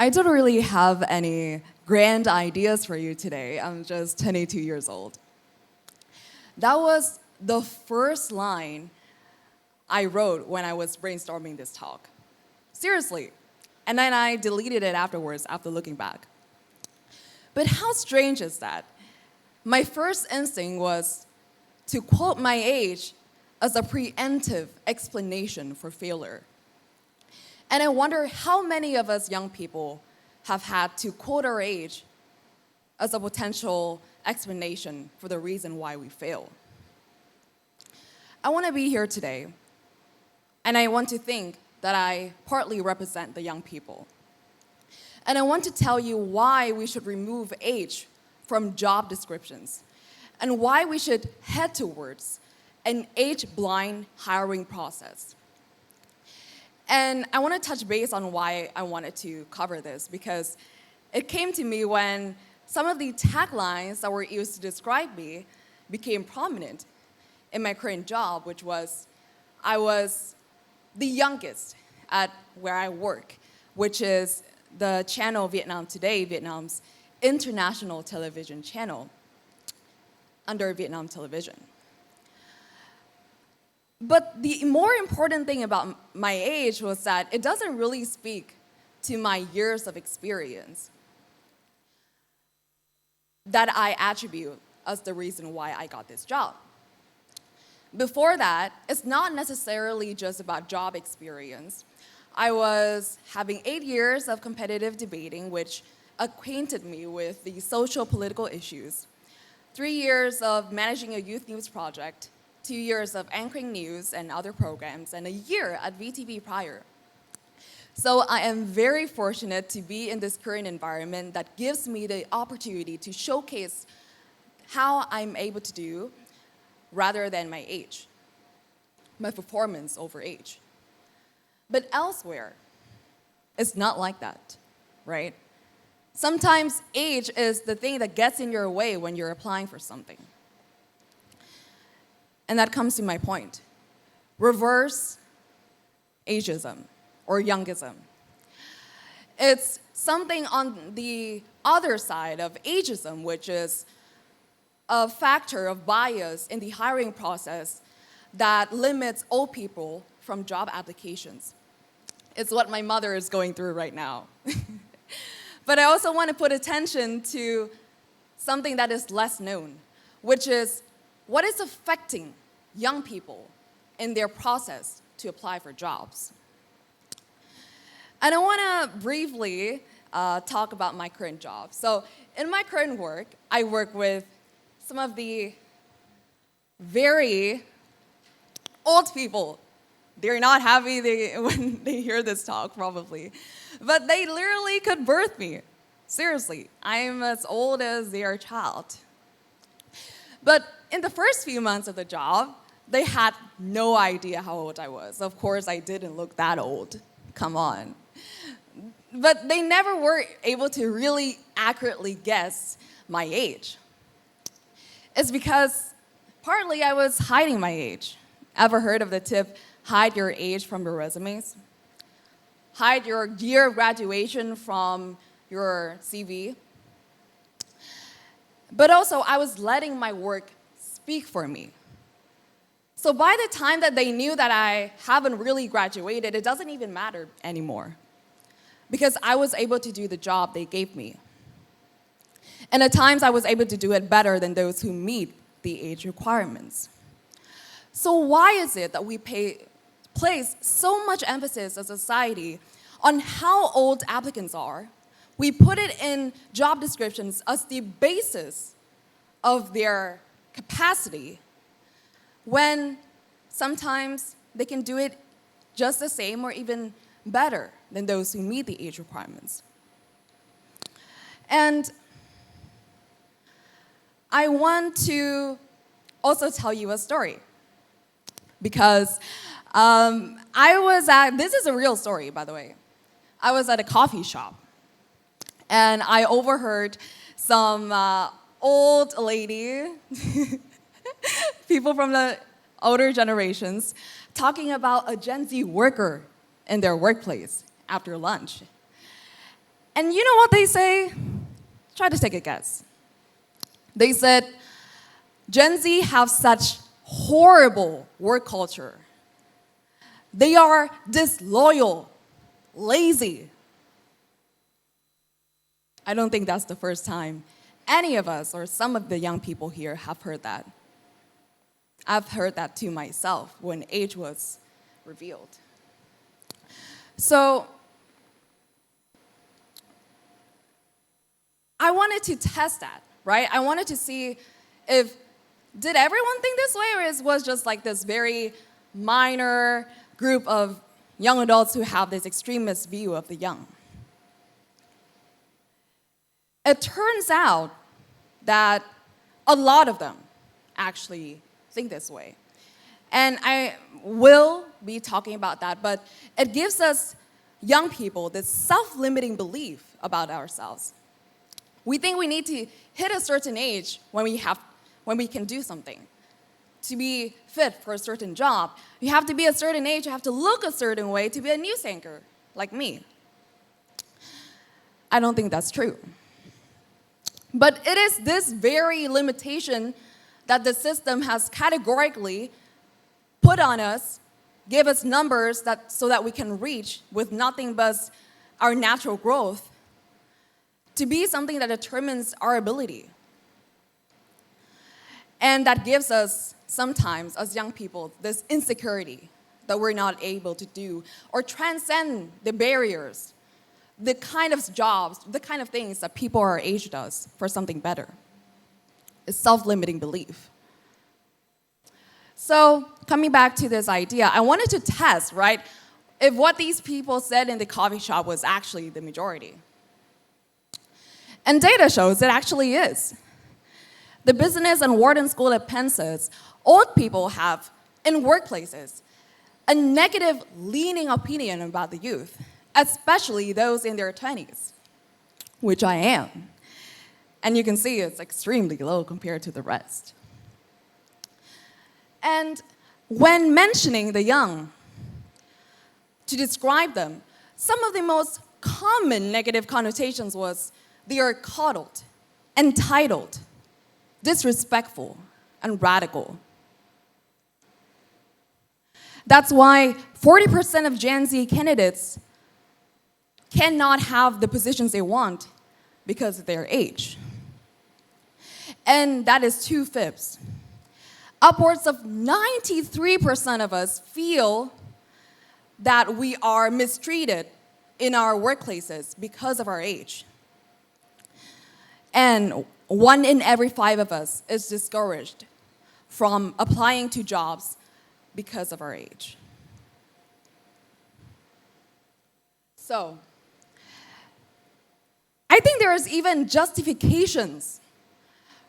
I don't really have any grand ideas for you today. I'm just 22 years old. That was the first line I wrote when I was brainstorming this talk. Seriously. And then I deleted it afterwards after looking back. But how strange is that? My first instinct was to quote my age as a preemptive explanation for failure. And I wonder how many of us young people have had to quote our age as a potential explanation for the reason why we fail. I want to be here today, and I want to think that I partly represent the young people. And I want to tell you why we should remove age from job descriptions, and why we should head towards an age-blind hiring process. And I want to touch base on why I wanted to cover this, because it came to me when some of the taglines that were used to describe me became prominent in my current job, which was, I was the youngest at where I work, which is the channel Vietnam Today, Vietnam's international television channel under Vietnam Television. But the more important thing about my age was that it doesn't really speak to my years of experience that I attribute as the reason why I got this job. Before that, it's not necessarily just about job experience. I was having 8 years of competitive debating, which acquainted me with the social political issues, 3 years of managing a youth news project, 2 years of anchoring news and other programs, and a year at VTV prior. So I am very fortunate to be in this current environment that gives me the opportunity to showcase how I'm able to do rather than my age, my performance over age. But elsewhere, it's not like that, right? Sometimes age is the thing that gets in your way when you're applying for something. And that comes to my point. Reverse ageism or youngism. It's something on the other side of ageism, which is a factor of bias in the hiring process that limits old people from job applications. It's what my mother is going through right now. But I also want to put attention to something that is less known, which is what is affecting young people in their process to apply for jobs. And I want to briefly talk about my current job. So in my current work, I work with some of the very old people. They're not happy when they hear this talk, probably. But they literally could birth me. Seriously, I'm as old as their child. But in the first few months of the job, they had no idea how old I was. Of course, I didn't look that old. Come on. But they never were able to really accurately guess my age. It's because partly I was hiding my age. Ever heard of the tip, hide your age from your resumes? Hide your year of graduation from your CV? But also, I was letting my work speak for me. So by the time that they knew that I haven't really graduated, it doesn't even matter anymore, because I was able to do the job they gave me. And at times, I was able to do it better than those who meet the age requirements. So why is it that we place so much emphasis as a society on how old applicants are? We put it in job descriptions as the basis of their capacity, when sometimes they can do it just the same or even better than those who meet the age requirements. And I want to also tell you a story, because this is a real story, by the way. I was at a coffee shop, and I overheard some old lady, people from the older generations, talking about a Gen Z worker in their workplace after lunch. And you know what they say? Try to take a guess. They said, Gen Z have such horrible work culture. They are disloyal, lazy. I don't think that's the first time any of us or some of the young people here have heard that. I've heard that to myself when age was revealed. So I wanted to test that, right? I wanted to see if, did everyone think this way, or it was just like this very minor group of young adults who have this extremist view of the young? It turns out that a lot of them actually think this way. And I will be talking about that, but it gives us young people this self-limiting belief about ourselves. We think we need to hit a certain age when we can do something. To be fit for a certain job, you have to be a certain age, you have to look a certain way to be a news anchor, like me. I don't think that's true. But it is this very limitation that the system has categorically put on us, give us numbers so that we can reach with nothing but our natural growth, to be something that determines our ability. And that gives us, sometimes, as young people, this insecurity that we're not able to do or transcend the barriers, the kind of jobs, the kind of things that people our age does for something better. It's self-limiting belief. So coming back to this idea, I wanted to test, right, if what these people said in the coffee shop was actually the majority. And data shows it actually is. The Business and Wharton School at Penn says old people have, in workplaces, a negative leaning opinion about the youth, especially those in their 20s, which I am. And you can see it's extremely low compared to the rest. And when mentioning the young, to describe them, some of the most common negative connotations was they are coddled, entitled, disrespectful, and radical. That's why 40% of Gen Z candidates cannot have the positions they want because of their age. And that is 2/5. Upwards of 93% of us feel that we are mistreated in our workplaces because of our age. And 1 in every 5 of us is discouraged from applying to jobs because of our age. So, I think there is even justifications,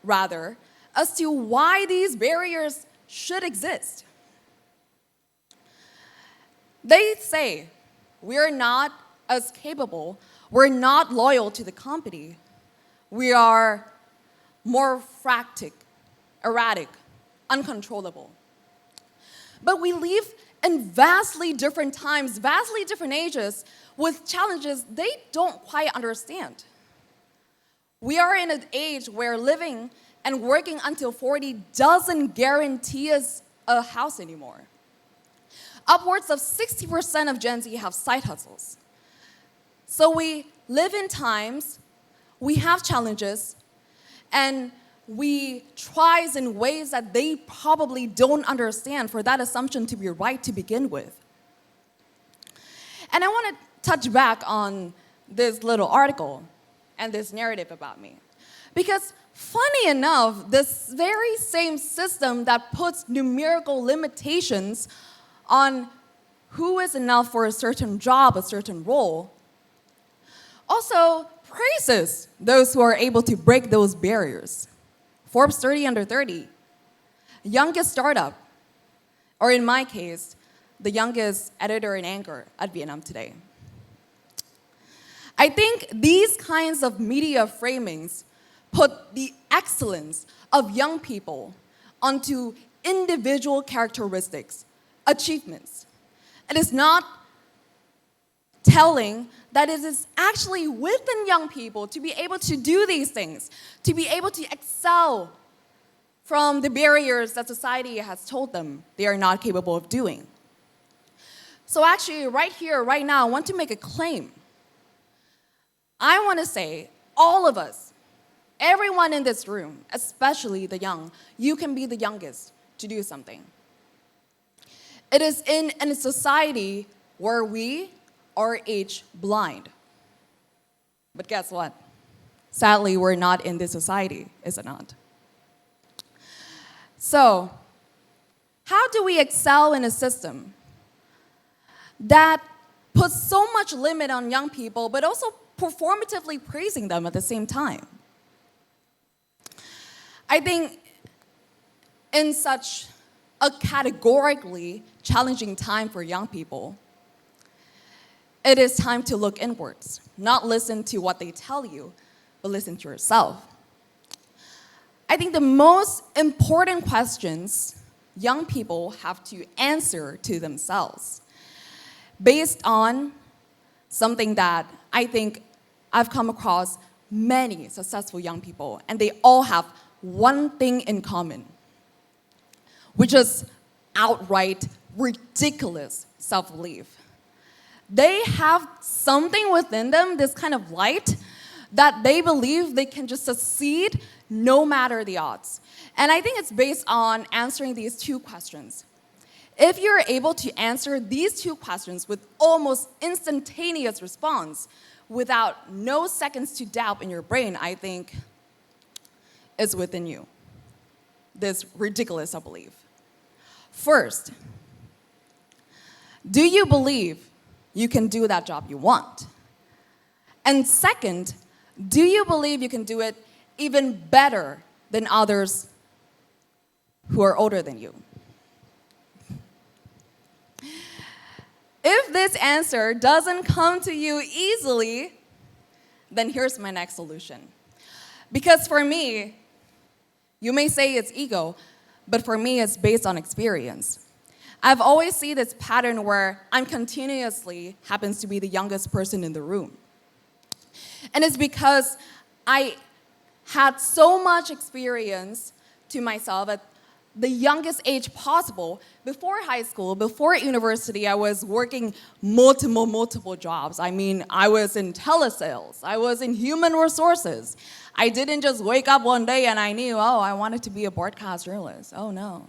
rather, as to why these barriers should exist. They say we're not as capable, we're not loyal to the company, we are more frantic, erratic, uncontrollable. But we live in vastly different times, vastly different ages, with challenges they don't quite understand. We are in an age where living and working until 40 doesn't guarantee us a house anymore. Upwards of 60% of Gen Z have side hustles. So we live in times, we have challenges, and we try in ways that they probably don't understand for that assumption to be right to begin with. And I want to touch back on this little article and this narrative about me. Because funny enough, this very same system that puts numerical limitations on who is enough for a certain job, a certain role, also praises those who are able to break those barriers. Forbes 30 under 30, youngest startup, or in my case, the youngest editor and anchor at Vietnam Today. I think these kinds of media framings put the excellence of young people onto individual characteristics, achievements. It is not telling that it is actually within young people to be able to do these things, to be able to excel from the barriers that society has told them they are not capable of doing. So actually, right here, right now, I want to make a claim. I want to say, all of us, everyone in this room, especially the young, you can be the youngest to do something. It is in a society where we are age blind. But guess what? Sadly, we're not in this society, is it not? So, how do we excel in a system that puts so much limit on young people, but also performatively praising them at the same time? I think in such a categorically challenging time for young people, it is time to look inwards, not listen to what they tell you, but listen to yourself. I think the most important questions young people have to answer to themselves, based on something that I think I've come across many successful young people, and they all have one thing in common, which is outright ridiculous self-belief. They have something within them, this kind of light, that they believe they can just succeed no matter the odds. And I think it's based on answering these two questions. If you're able to answer these two questions with almost instantaneous response, without no seconds to doubt in your brain, I think is within you, this ridiculous self-belief. First, do you believe you can do that job you want? And second, do you believe you can do it even better than others who are older than you? If this answer doesn't come to you easily, then here's my next solution. Because for me, you may say it's ego, but for me, it's based on experience. I've always seen this pattern where I'm continuously happens to be the youngest person in the room. And it's because I had so much experience to myself at the youngest age possible. Before high school, before university, I was working multiple jobs. I mean, I was in telesales. I was in human resources. I didn't just wake up one day and I knew, oh, I wanted to be a broadcast journalist. Oh, no.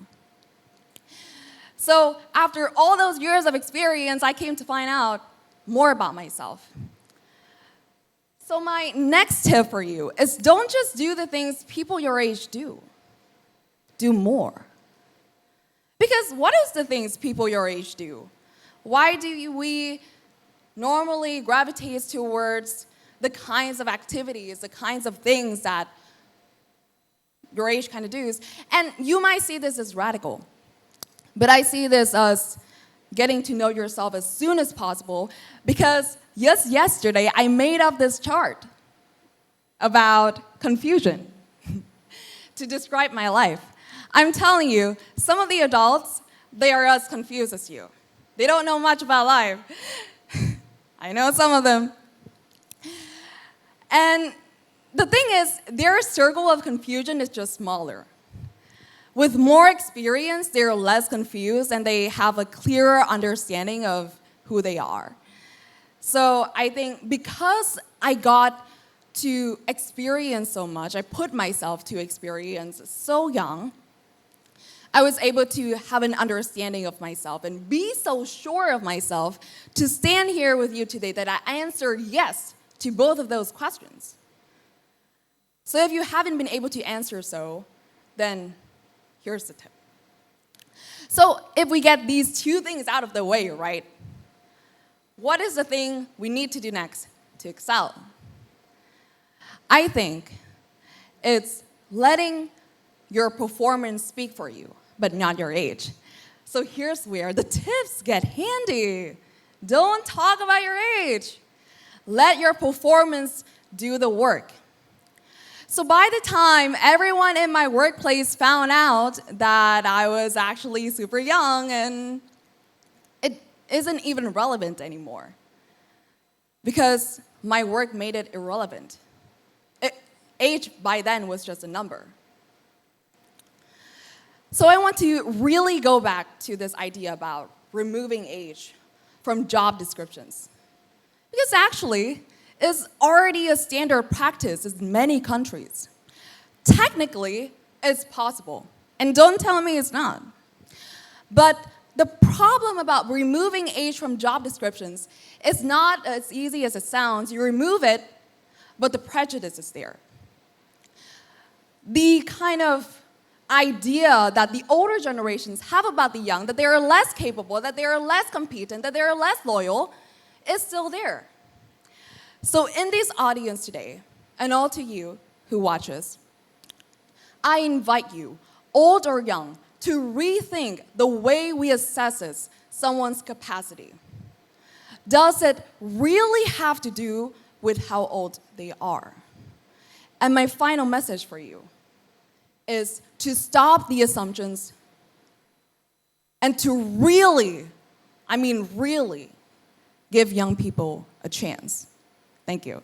So after all those years of experience, I came to find out more about myself. So my next tip for you is don't just do the things people your age do. Do more. Because what is the things people your age do? Why do we normally gravitate towards the kinds of activities, the kinds of things that your age kind of does? And you might see this as radical, but I see this as getting to know yourself as soon as possible, because just yesterday I made up this chart about confusion to describe my life. I'm telling you, some of the adults, they are as confused as you. They don't know much about life. I know some of them. And the thing is, their circle of confusion is just smaller. With more experience, they're less confused and they have a clearer understanding of who they are. So I think because I got to experience so much, I put myself to experience so young, I was able to have an understanding of myself and be so sure of myself to stand here with you today that I answer yes to both of those questions. So if you haven't been able to answer so, then here's the tip. So if we get these two things out of the way, right, what is the thing we need to do next to excel? I think it's letting your performance speak for you, but not your age. So here's where the tips get handy. Don't talk about your age. Let your performance do the work. So by the time everyone in my workplace found out that I was actually super young and it isn't even relevant anymore. because my work made it irrelevant. Age by then was just a number. So I want to really go back to this idea about removing age from job descriptions. Because actually, it's already a standard practice in many countries. Technically, it's possible. And don't tell me it's not. But the problem about removing age from job descriptions is not as easy as it sounds. You remove it, but the prejudice is there. The kind of idea that the older generations have about the young, that they are less capable, that they are less competent, that they are less loyal, is still there. So in this audience today, and all to you who watch us, I invite you, old or young, to rethink the way we assess someone's capacity. Does it really have to do with how old they are? And my final message for you is to stop the assumptions and to really, I mean really, give young people a chance. Thank you.